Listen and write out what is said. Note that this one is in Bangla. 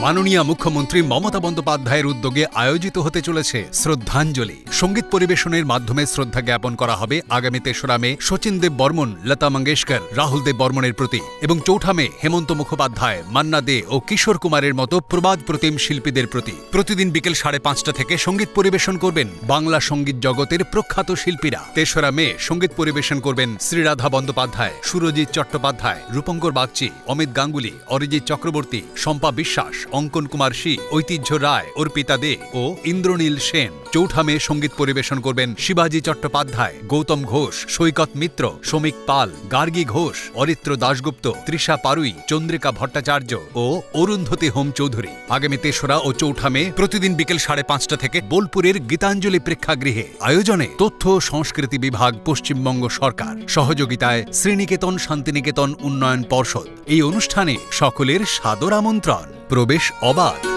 মাননীয় মুখ্যমন্ত্রী মমতা বন্দ্যোপাধ্যায়ের উদ্যোগে আয়োজিত হতে চলেছে শ্রদ্ধাঞ্জলি। সঙ্গীত পরিবেশনের মাধ্যমে শ্রদ্ধা জ্ঞাপন করা হবে আগামী ৩রা মে শচীন দেব বর্মন, লতা মঙ্গেশকর, রাহুল দেব বর্মনের প্রতি এবং ৪ঠা মে হেমন্ত মুখোপাধ্যায়, মান্না দে ও কিশোর কুমারের মতো প্রবাদ প্রতিম শিল্পীদের প্রতি। প্রতিদিন বিকেল ৫:৩০ থেকে সঙ্গীত পরিবেশন করবেন বাংলা সঙ্গীত জগতের প্রখ্যাত শিল্পীরা। ৩রা মে সঙ্গীত পরিবেশন করবেন শ্রীরাধা বন্দ্যোপাধ্যায়, সুরজিৎ চট্টোপাধ্যায়, রূপঙ্কর বাগচি, অমিত গাঙ্গুলি, অরিজিৎ চক্রবর্তী, শম্পা বিশ্বাস, অঙ্কন কুমার শি, ঐতিহ্য রায়, অর্পিতা দে ও ইন্দ্রনীল সেন। ৪ঠা মে সঙ্গীত পরিবেশন করবেন শিবাজি চট্টোপাধ্যায়, গৌতম ঘোষ, সৈকত মিত্র, শ্রমিক পাল, গার্গী ঘোষ, অরিত্র দাশগুপ্ত, তৃষা পারুই, চন্দ্রিকা ভট্টাচার্য ও অরুন্ধতী হোম চৌধুরী। আগামী ৩রা ও ৪ঠা মে প্রতিদিন বিকেল ৫:৩০ থেকে বোলপুরের গীতাঞ্জলি প্রেক্ষাগৃহে। আয়োজনে তথ্য ও সংস্কৃতি বিভাগ, পশ্চিমবঙ্গ সরকার। সহযোগিতায় শ্রীনিকেতন শান্তিনিকেতন উন্নয়ন পর্ষদ। এই অনুষ্ঠানে সকলের সাদর আমন্ত্রণ। প্রবেশ অবাধ।